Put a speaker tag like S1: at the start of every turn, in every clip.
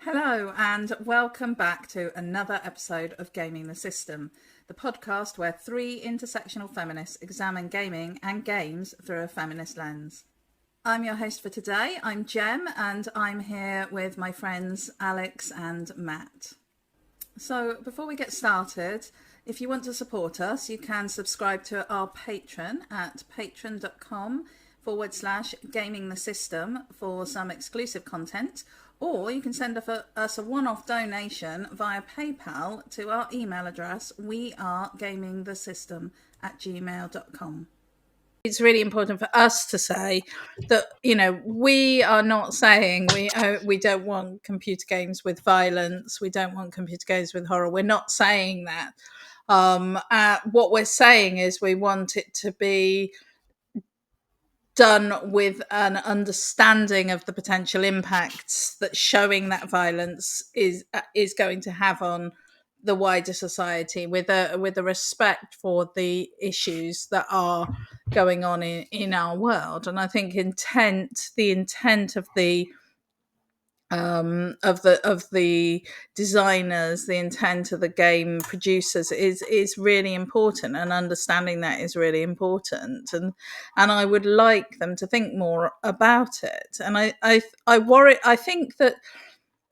S1: Hello, and welcome back to another episode of Gaming the System, the podcast where three intersectional feminists examine gaming and games through a feminist lens. I'm your host for today. I'm Jem, and I'm here with my friends Alex and Matt. So, before we get started, if you want to support us, you can subscribe to our Patreon at patreon.com/gaming the system for some exclusive content, or you can send us a one-off donation via PayPal to our email address, wearegamingthesystem@gmail.com. It's really important for us to say that, we are not saying we don't want computer games with violence, we don't want computer games with horror. We're not saying that. What we're saying is we want it to be done with an understanding of the potential impacts that showing that violence is going to have on the wider society, with a respect for the issues that are going on in our world. And I think the intent of the designers, the intent of the game producers is really important, and understanding that is really important. And I would like them to think more about it. And I worry. I think that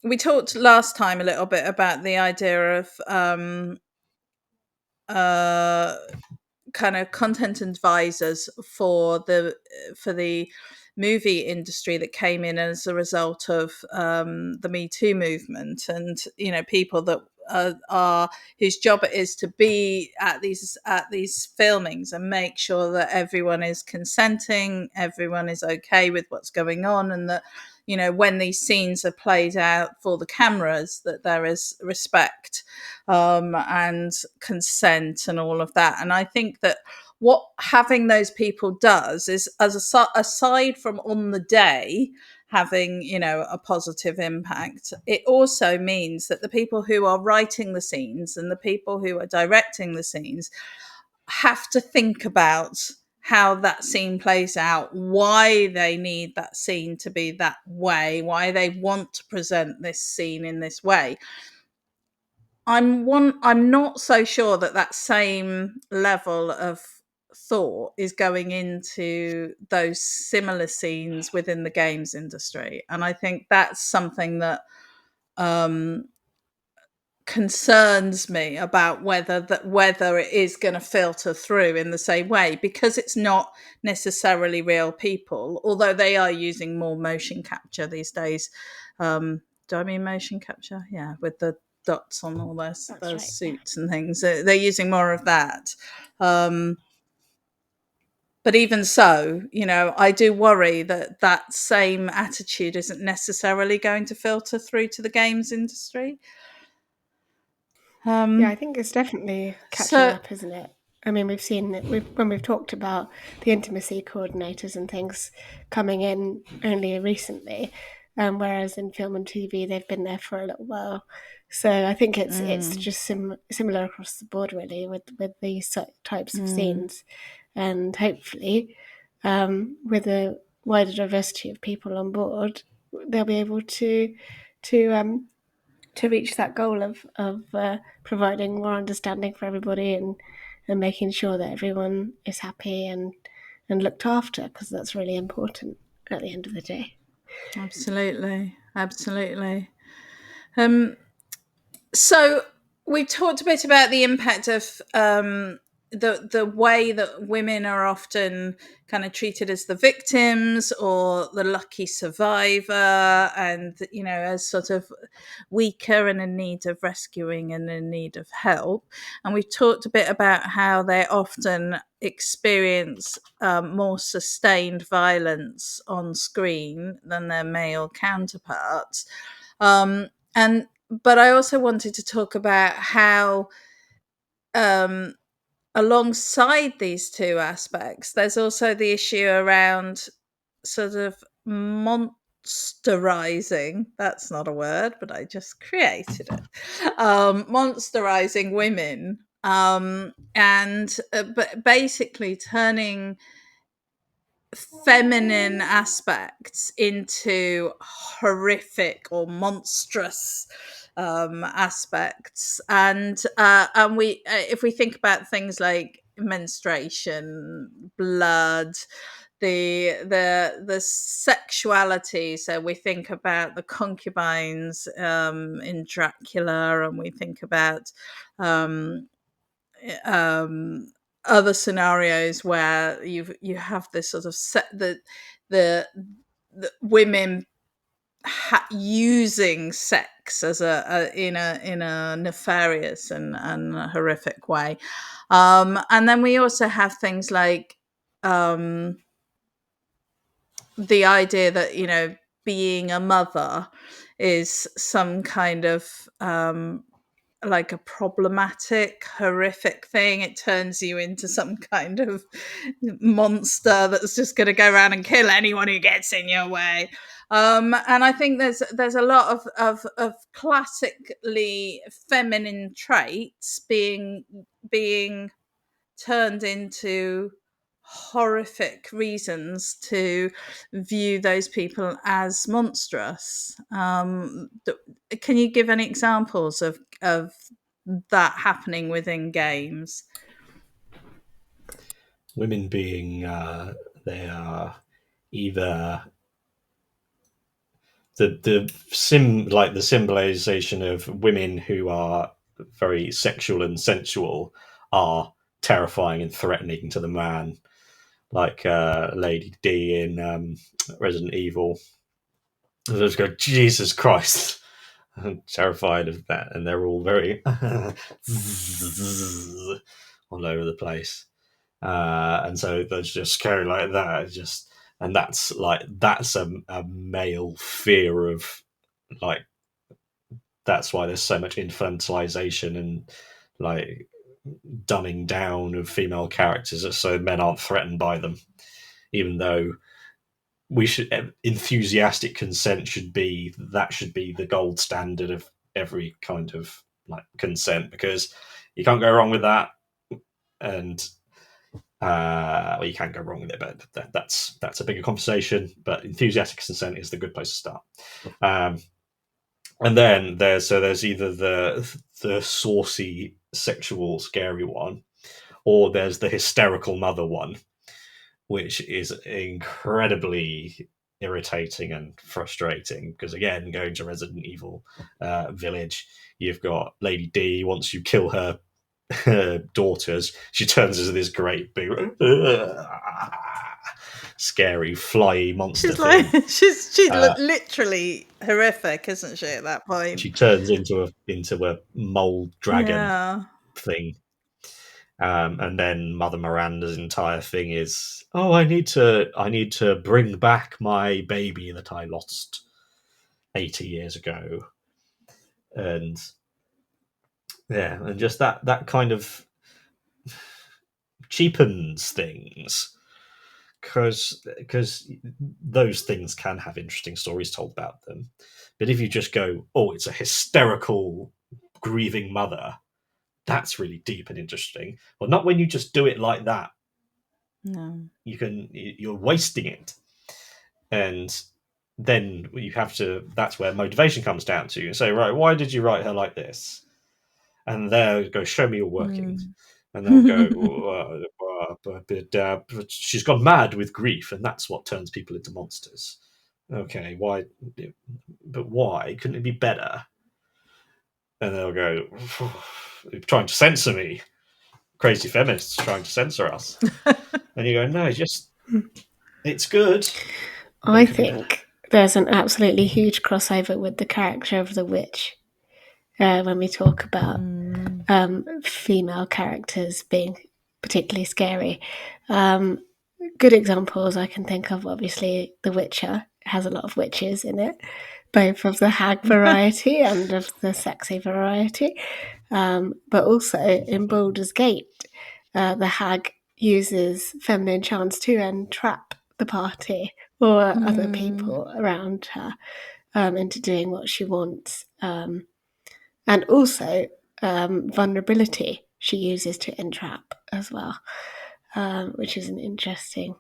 S1: we talked last time a little bit about the idea of kind of content advisors for the movie industry that came in as a result of the Me Too movement, and people that are whose job it is to be at these filmings and make sure that everyone is consenting, everyone is okay with what's going on, and that when these scenes are played out for the cameras, that there is respect and consent and all of that. And I think that what having those people does is, aside from on the day having a positive impact, it also means that the people who are writing the scenes and the people who are directing the scenes have to think about how that scene plays out, why they need that scene to be that way, why they want to present this scene in this way. I'm not so sure that same level of thought is going into those similar scenes within the games industry, and I think that's something that concerns me about whether it is going to filter through in the same way, because it's not necessarily real people, although they are using more motion capture these days. Do I mean motion capture? Yeah, with the dots on all those right, suits and things. They're using more of that. But even so, I do worry that same attitude isn't necessarily going to filter through to the games industry.
S2: Yeah, I think it's definitely catching up, isn't it? I mean, we've seen it when we've talked about the intimacy coordinators and things coming in only recently, whereas in film and TV they've been there for a little while. So I think it's just similar across the board, really, with these types of scenes, and hopefully, with a wider diversity of people on board, they'll be able to reach that goal of providing more understanding for everybody, and making sure that everyone is happy and looked after, because that's really important at the end of the day.
S1: Absolutely. So we talked a bit about the impact of the way that women are often kind of treated as the victims or the lucky survivor, and as sort of weaker and in need of rescuing and in need of help. And we've talked a bit about how they often experience more sustained violence on screen than their male counterparts. But I also wanted to talk about how alongside these two aspects, there's also the issue around sort of monsterizing. That's not a word, but I just created it. Monsterizing women, and but basically turning feminine aspects into horrific or monstrous aspects, and we if we think about things like menstruation, blood, the sexuality. So we think about the concubines in Dracula, and we think about um, um, other scenarios where you have this sort of the, the women using sex as in a nefarious and a horrific way, and then we also have things like the idea that being a mother is some kind of like a problematic, horrific thing. It turns you into some kind of monster that's just going to go around and kill anyone who gets in your way. And I think there's a lot of classically feminine traits being turned into horrific reasons to view those people as monstrous. Can you give any examples of that happening within games?
S3: Women being they are either the symbolization of women who are very sexual and sensual are terrifying and threatening to the man, like Lady D in Resident Evil. I just go, Jesus Christ. I'm terrified of that, and they're all very all over the place, and so that's just scary like that. And that's a male fear of, like, that's why there's so much infantilization and like dumbing down of female characters, so men aren't threatened by them, even though enthusiastic consent should be the gold standard of every kind of like consent, because you can't go wrong with that. And well, you can go wrong with it, but that's a bigger conversation. But enthusiastic consent is the good place to start. And then there's either the saucy, sexual, scary one, or there's the hysterical mother one, which is incredibly irritating and frustrating. Because again, going to Resident Evil Village, you've got Lady D. Once you kill her daughters, she turns into this great big scary fly monster thing.
S1: She's literally horrific, isn't she, at that point?
S3: She turns into a mole dragon thing. And then Mother Miranda's entire thing is, oh, I need to bring back my baby that I lost 80 years ago. And yeah, and just that kind of cheapens things, because those things can have interesting stories told about them. But if you just go, oh, it's a hysterical, grieving mother, that's really deep and interesting. Well, not when you just do it like that.
S1: No,
S3: you're wasting it. And then you have to, that's where motivation comes down to. You say, right, why did you write her like this? And they'll go, show me your workings. And they'll go, but she's gone mad with grief, and that's what turns people into monsters. Okay, why? But why? Couldn't it be better? And they'll go, trying to censor me. Crazy feminists trying to censor us. And you go, no, it's good.
S2: I think there's an absolutely huge crossover with the character of the witch when we talk about female characters being particularly scary. Good examples I can think of, obviously, The Witcher has a lot of witches in it, both of the hag variety and of the sexy variety. But also in Baldur's Gate, the hag uses feminine charms to entrap the party or other people around her into doing what she wants. And also vulnerability she uses to entrap as well, which is an interesting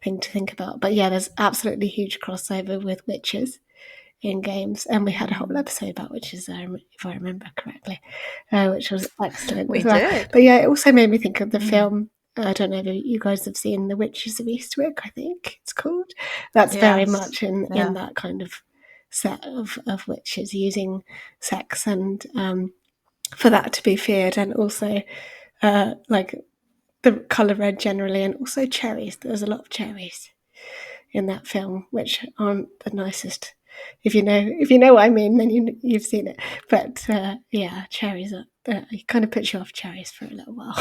S2: thing to think about. But yeah, there's absolutely huge crossover with witches in games, and we had a whole episode about witches, if I remember correctly, which was excellent.
S1: We
S2: as well.
S1: did.
S2: But yeah, it also made me think of the film. I don't know if you guys have seen The Witches of Eastwick, I think it's called. That's very much in that kind of set of witches using sex and for that to be feared, and also like the colour red generally, and also cherries. There's a lot of cherries in that film, which aren't the nicest. If you know what I mean, then you've seen it. But yeah, cherries are. It kind of puts you off cherries for a little while.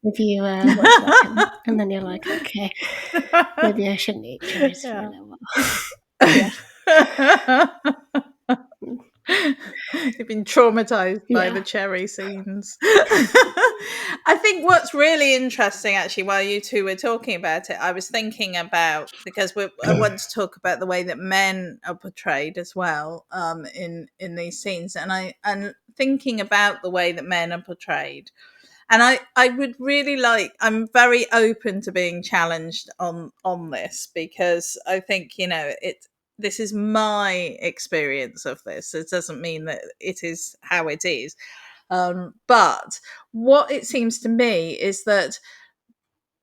S2: If you watch that film, and then you're like, okay, maybe I shouldn't eat cherries for a little while.
S1: You've been traumatized by the cherry scenes. I think what's really interesting, actually, while you two were talking about it, I was thinking about, because I want to talk about the way that men are portrayed as well in these scenes, and thinking about the way that men are portrayed. And I would really I'm very open to being challenged on this, because I think, this is my experience of this. It doesn't mean that it is how it is. But what it seems to me is that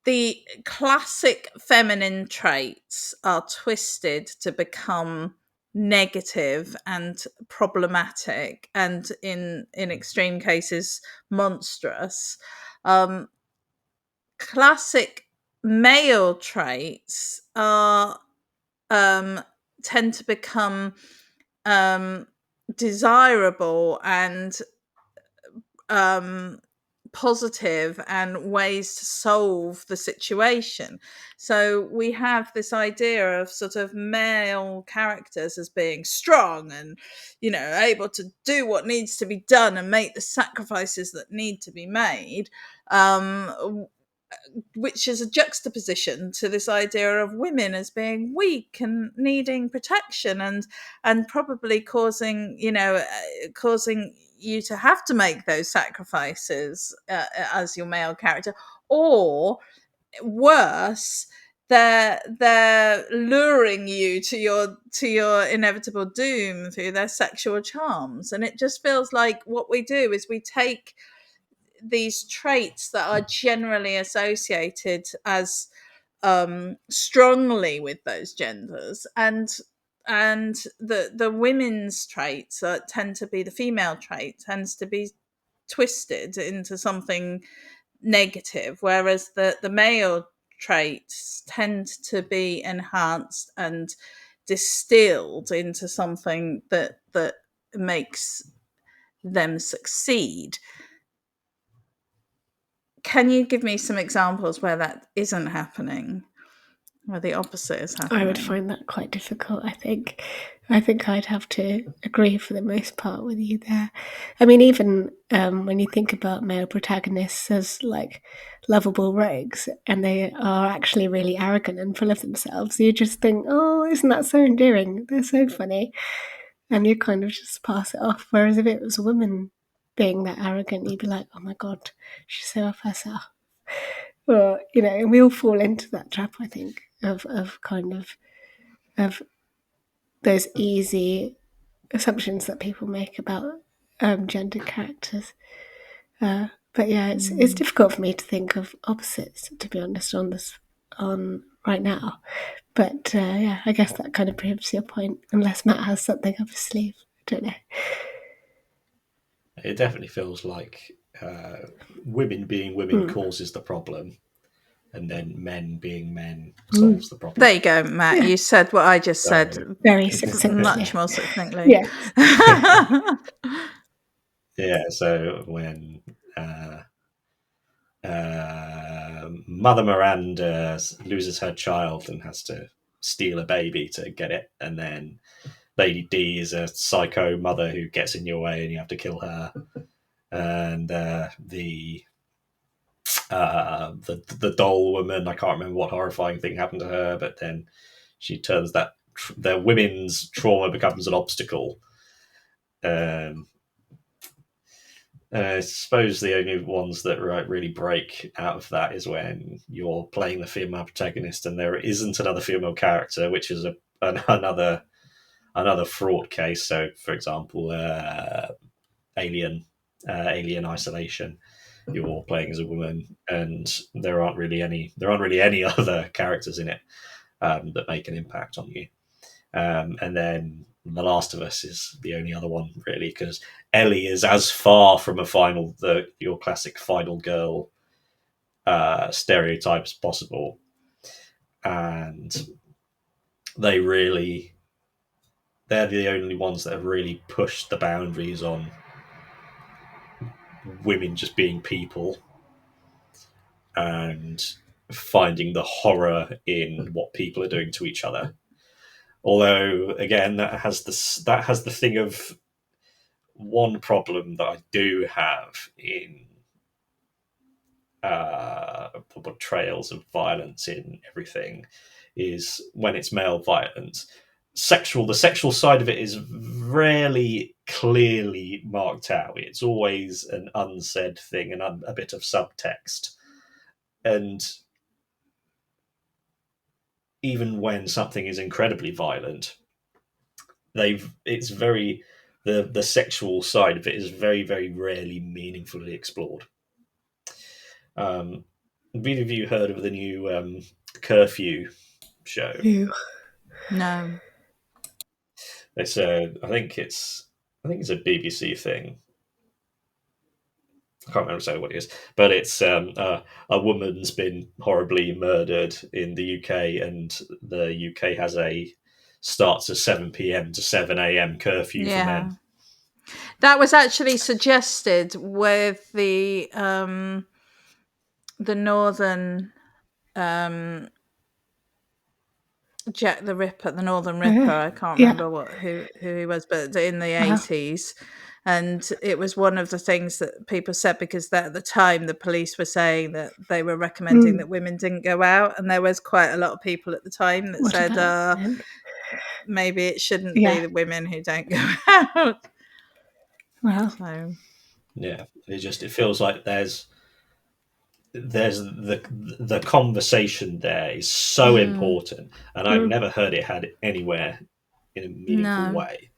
S1: the classic feminine traits are twisted to become negative and problematic, and in extreme cases monstrous. Classic male traits are tend to become desirable and positive, and ways to solve the situation. So we have this idea of sort of male characters as being strong and, able to do what needs to be done and make the sacrifices that need to be made, which is a juxtaposition to this idea of women as being weak and needing protection, and probably causing you to have to make those sacrifices as your male character, or worse, they're luring you to your inevitable doom through their sexual charms. And it just feels like what we do is we take these traits that are generally associated as strongly with those genders, and the women's traits tend to be, the female trait tends to be twisted into something negative, whereas the male traits tend to be enhanced and distilled into something that makes them succeed. Can you give me some examples where that isn't happening, where the opposite is happening?
S2: I would find that quite difficult, I think. I think I'd have to agree for the most part with you there. I mean, even when you think about male protagonists as like lovable rogues, and they are actually really arrogant and full of themselves, you just think, oh, isn't that so endearing? They're so funny. And you kind of just pass it off. Whereas if it was a woman being that arrogant, you'd be like, oh my God, she's so off herself. Well, we all fall into that trap, I think, of those easy assumptions that people make about gendered characters. But yeah, it's difficult for me to think of opposites, to be honest, on right now. But yeah, I guess that kind of proves your point, unless Matt has something up his sleeve. I don't know.
S3: It definitely feels like women being women causes the problem, and then men being men solves the problem.
S1: There you go, Matt. Yeah. You said what I just said.
S2: Very succinctly.
S1: Much more succinctly.
S2: Yeah.
S3: Yeah, so when Mother Miranda loses her child and has to steal a baby to get it, and then Lady D is a psycho mother who gets in your way and you have to kill her, and the doll woman, I can't remember what horrifying thing happened to her, but then she turns that the women's trauma becomes an obstacle. I suppose the only ones that really break out of that is when you're playing the female protagonist and there isn't another female character, which is another fraught case. So, for example, Alien Isolation. You're playing as a woman, and there aren't really any other characters in it that make an impact on you. And then The Last of Us is the only other one, really, because Ellie is as far from your classic final girl stereotype as possible, and they're the only ones that have really pushed the boundaries on women just being people and finding the horror in what people are doing to each other. Although, again, that has the thing of one problem that I do have in portrayals of violence in everything is when it's male violence. The sexual side of it is rarely clearly marked out. It's always an unsaid thing and a bit of subtext. And even when something is incredibly violent, it's very the sexual side of it is very, very rarely meaningfully explored. Have either of you heard of the new Curfew show?
S1: No.
S3: It's I think it's a BBC thing. I can't remember exactly what it is, but it's a woman's been horribly murdered in the UK, and the UK starts at 7 p.m. to 7 a.m. curfew for men.
S1: That was actually suggested with the Northern Jack the Ripper, the Northern Ripper. I can't remember who he was, but in the 80s. And it was one of the things that people said, because at the time the police were saying that they were recommending that women didn't go out, and there was quite a lot of people at the time that said maybe it shouldn't be the women who don't go out.
S2: Wow.
S1: So
S3: it feels like there's the conversation there is so important, and I've never heard it had anywhere in a meaningful way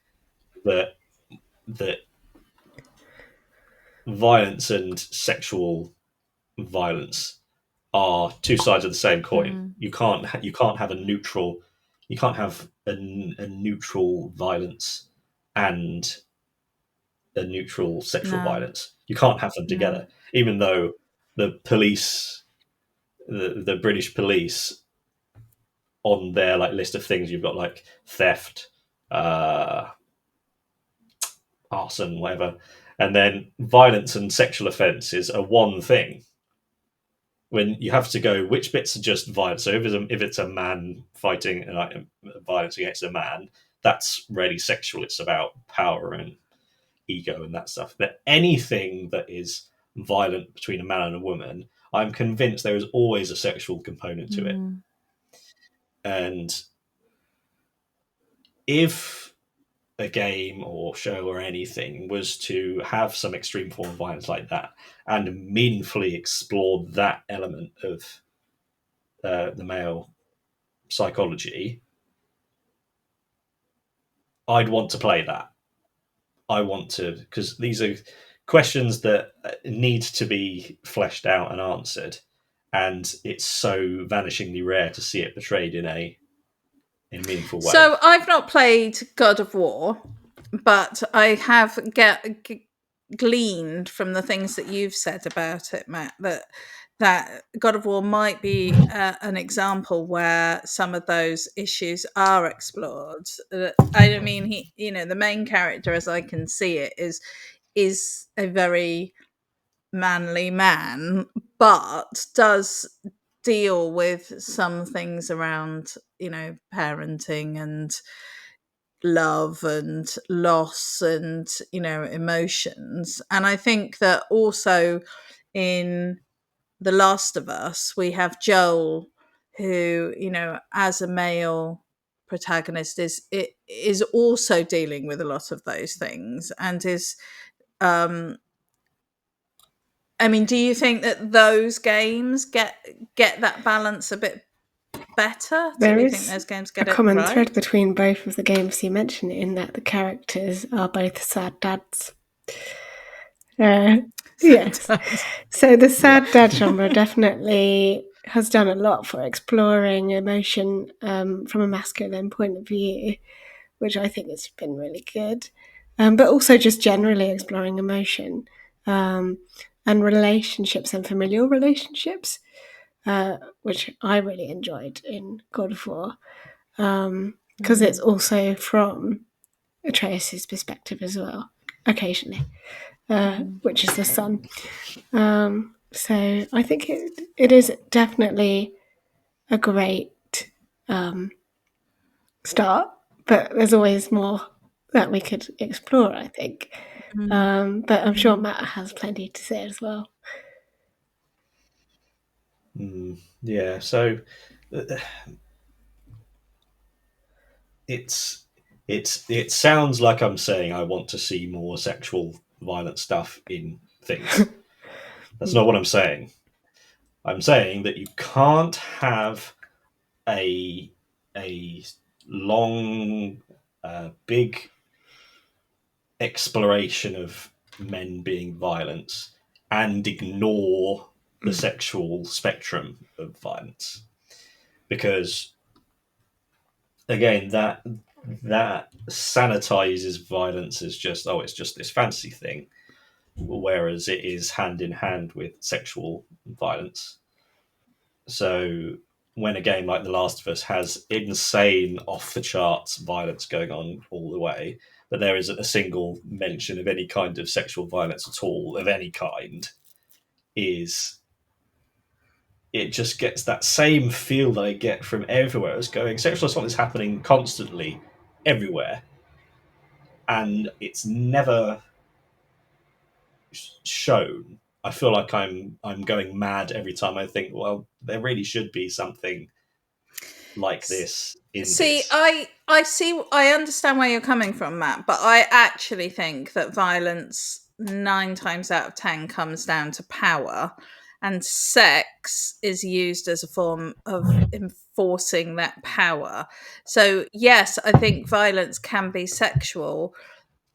S3: that violence and sexual violence are two sides of the same coin. You can't have a neutral violence and a neutral sexual violence. You can't have them together, even though the police, the British police, on their list of things, you've got theft, arson, whatever, and then violence and sexual offences are one thing. When you have to go, which bits are just violence? So if it's a man fighting violence against a man, that's really sexual. It's about power and ego and that stuff. But anything that is violent between a man and a woman, I'm convinced there is always a sexual component to it. And if a game or show or anything was to have some extreme form of violence like that and meaningfully explore that element of the male psychology, I'd want to play that. I want to, because these are questions that need to be fleshed out and answered, and it's so vanishingly rare to see it portrayed in a meaningful way.
S1: So I've not played God of War, but I have gleaned from the things that you've said about it, Matt, that God of War might be an example where some of those issues are explored. I mean, the main character, as I can see it, is a very manly man, but does deal with some things around, parenting and love and loss and, emotions. And I think that also in The Last of Us, we have Joel, who, as a male protagonist is also dealing with a lot of those things, and is I mean, do you think that those games get that balance a bit better?
S2: There
S1: do you
S2: is
S1: think those games
S2: a
S1: get it
S2: common
S1: right?
S2: thread between both of the games you mentioned, in that the characters are both sad dads. Yes. So the sad dad genre definitely has done a lot for exploring emotion from a masculine point of view, which I think has been really good. But also just generally exploring emotion and relationships and familial relationships, which I really enjoyed in God of War, because it's also from Atreus' perspective as well, occasionally, which is the son. So I think it is definitely a great start, but there's always more that we could explore, I think. But I'm sure Matt has plenty to say as well.
S3: Yeah, so it sounds like I'm saying I want to see more sexual violent stuff in things. That's not what I'm saying. I'm saying that you can't have a long, big exploration of men being violent and ignore the sexual spectrum of violence, because again, that sanitizes violence as just, oh, it's just this fancy thing, whereas it is hand in hand with sexual violence. So when a game like The Last of Us has insane, off the charts violence going on all the way, but there isn't a single mention of any kind of sexual violence at all, of any kind, is it just gets that same feel that I get from everywhere. It's going, sexual assault is happening constantly everywhere, and it's never shown. I feel like I'm going mad every time I think, well, there really should be something like this in
S1: See,
S3: this.
S1: I understand where you're coming from, Matt, but I actually think that violence 9 times out of 10 comes down to power, and sex is used as a form of enforcing that power. So yes, I think violence can be sexual,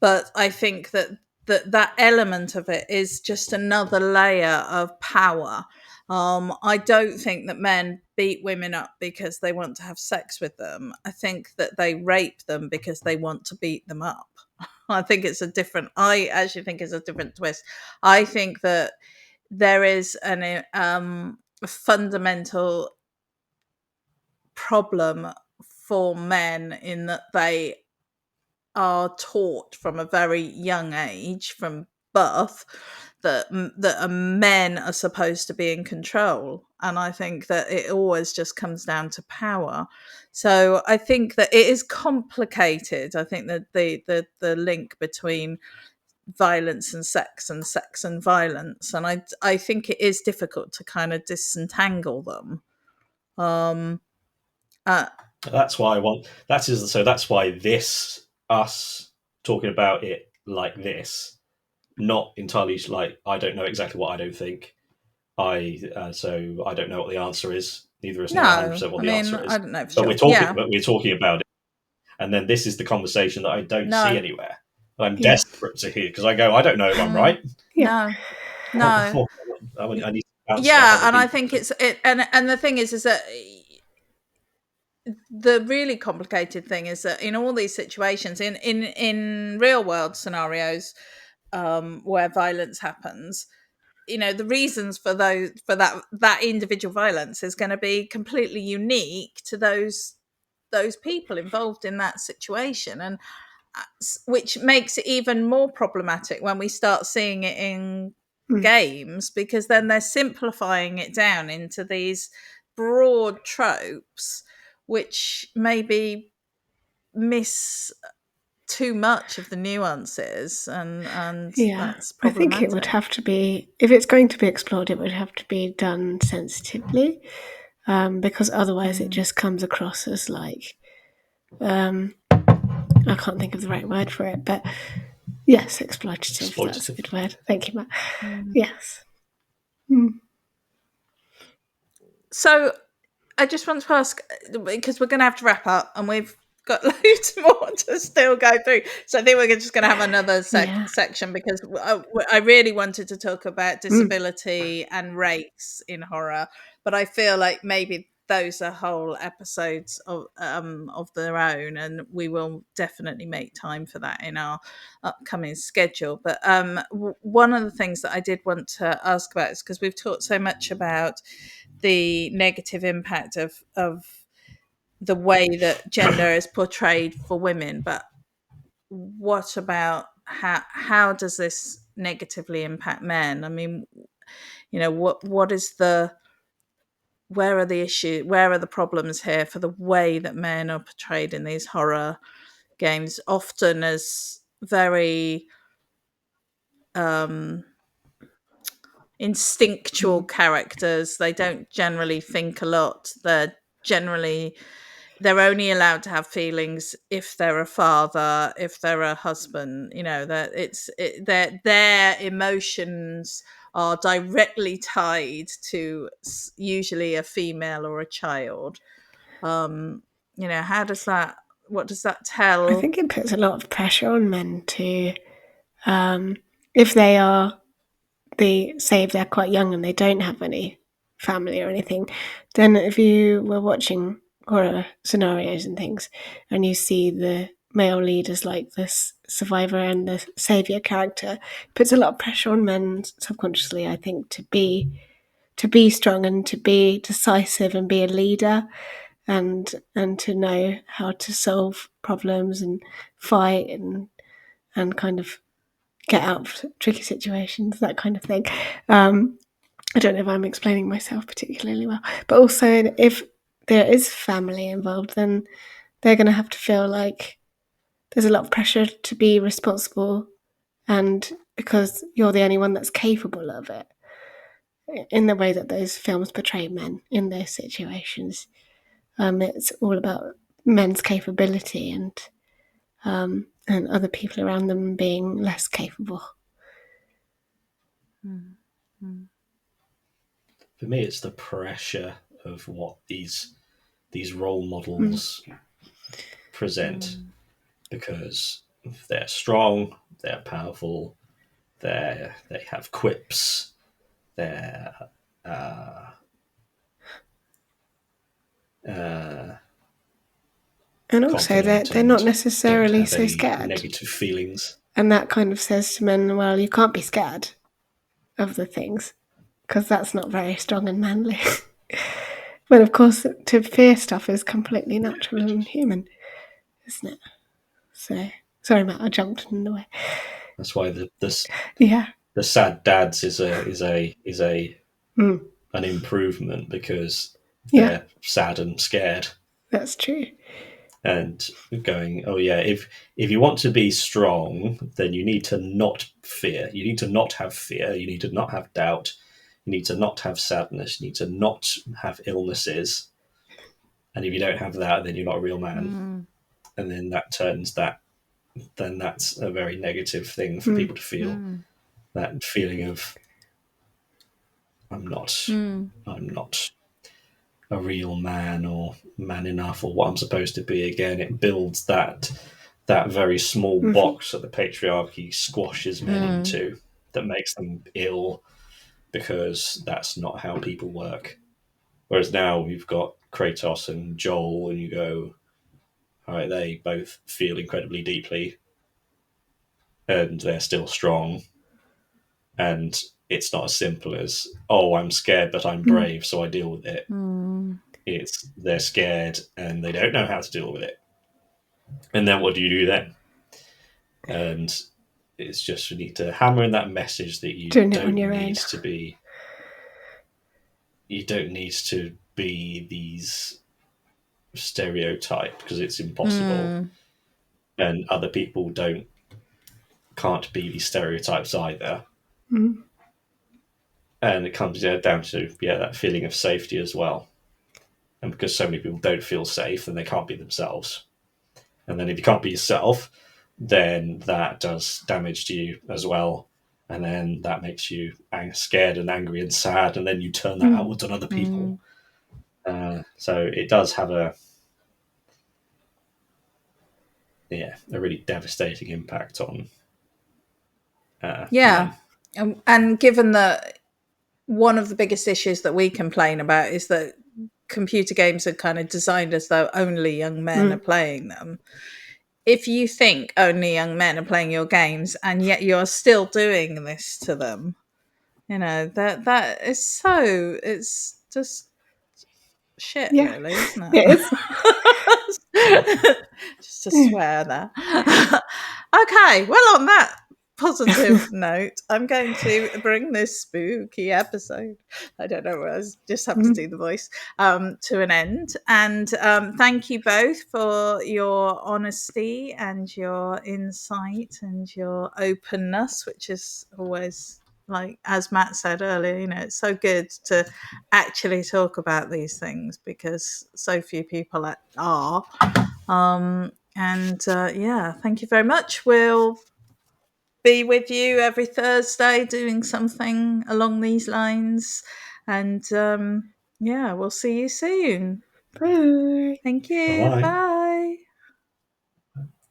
S1: but I think that that element of it is just another layer of power. I don't think that men beat women up because they want to have sex with them. I think that they rape them because they want to beat them up. I actually think it's a different twist. I think that there is a fundamental problem for men in that they are taught from a very young age, from birth, that men are supposed to be in control, and I think that it always just comes down to power. So I think that it is complicated. I think that the link between violence and sex and violence, and I think it is difficult to kind of disentangle them. um uh,
S3: That's why I want. That's why this, us talking about it like this, not entirely like, I don't know exactly what I don't think. So I don't know what the answer is. Neither of us know
S1: no,
S3: 100% what
S1: I
S3: the
S1: mean,
S3: answer
S1: I
S3: is.
S1: don't know for
S3: But
S1: sure. Yeah.
S3: we're talking about it, and then this is the conversation that I don't see
S1: No.
S3: anywhere. I'm
S2: Yeah.
S3: desperate to hear, because I go, I don't know if I'm right.
S2: Yeah.
S1: No.
S3: I need to bounce it off
S1: Yeah,
S3: other
S1: and I
S3: people.
S1: think and the thing is that the really complicated thing is that in all these situations, in real world scenarios, where violence happens, the reasons for that individual violence is going to be completely unique to those people involved in that situation, and which makes it even more problematic when we start seeing it in games, because then they're simplifying it down into these broad tropes which maybe miss too much of the nuances, and
S2: Yeah,
S1: that's
S2: I think it
S1: problematic.
S2: would have to be, if it's going to be explored, it would have to be done sensitively, because otherwise it just comes across as like, I can't think of the right word for it, but yes, exploitative. That's a good word. Thank you, Matt. Yes.
S1: So I just want to ask, because we're going to have to wrap up and we've got loads more to still go through. So I think we're just going to have another section, because I really wanted to talk about disability and race in horror, but I feel like maybe those are whole episodes of their own, and we will definitely make time for that in our upcoming schedule. But one of the things that I did want to ask about is, because we've talked so much about the negative impact of the way that gender is portrayed for women, but what about how does this negatively impact men? I mean, what is where are the issues, where are the problems here for the way that men are portrayed in these horror games, often as very instinctual characters. They don't generally think a lot. They're only allowed to have feelings if they're a father, if they're a husband. That their emotions are directly tied to usually a female or a child. How does that? What does that tell?
S2: I think it puts a lot of pressure on men to, if they are, say if they're quite young and they don't have any family or anything, then if you were watching horror scenarios and things and you see the male lead as like this survivor and the savior character, it puts a lot of pressure on men subconsciously, I think, to be strong and to be decisive and be a leader, and to know how to solve problems and fight and kind of get out of tricky situations, that kind of thing. I don't know if I'm explaining myself particularly well, but also if there is family involved, then they're going to have to feel like there's a lot of pressure to be responsible, and because you're the only one that's capable of it, in the way that those films portray men in those situations. It's all about men's capability and other people around them being less capable.
S3: For me, it's the pressure of what these role models present, because they're strong, they're powerful, they have quips, they're
S2: and also they're not necessarily so scared.
S3: Negative feelings.
S2: And that kind of says to men, well, you can't be scared of the things, because that's not very strong and manly. But of course, to fear stuff is completely natural and human, isn't it? So, sorry, Matt, I jumped in the way.
S3: That's why the sad dads is an improvement, because they're sad and scared.
S2: That's true.
S3: And going, oh yeah, if you want to be strong, then you need to not fear. You need to not have fear. You need to not have doubt. You need to not have sadness. You need to not have illnesses. And if you don't have that, then you're not a real man. And then then that's a very negative thing for people to feel. That feeling of, I'm not a real man or man enough or what I'm supposed to be. Again, it builds that very small box that the patriarchy squashes men into, that makes them ill, because that's not how people work. Whereas now we've got Kratos and Joel, and you go, all right, they both feel incredibly deeply and they're still strong, and it's not as simple as, oh, I'm scared but I'm brave, so I deal with it. It's they're scared and they don't know how to deal with it. And then what do you do then? And it's just, you need to hammer in that message that you don't need to be. You don't need to be these stereotypes, because it's impossible. And other people can't be these stereotypes either. And it comes down to that feeling of safety as well. And because so many people don't feel safe, then they can't be themselves. And then if you can't be yourself, then that does damage to you as well. and then that makes you scared and angry and sad, and then you turn that outwards on other people. So it does have a really devastating impact on men.
S1: And given that one of the biggest issues that we complain about is that computer games are kind of designed as though only young men are playing them. If you think only young men are playing your games and yet you're still doing this to them, that is so, it's just shit, really, isn't it?
S2: It is.
S1: Just to swear there. Okay, well, on that positive note, I'm going to bring this spooky episode, I don't know, I just have to do the voice, to an end. And thank you both for your honesty and your insight and your openness, which is always, like as Matt said earlier, it's so good to actually talk about these things because so few people are. Thank you very much. We'll be with you every Thursday doing something along these lines. And we'll see you soon.
S2: Bye.
S1: Thank you.
S3: Bye-bye.
S1: Bye.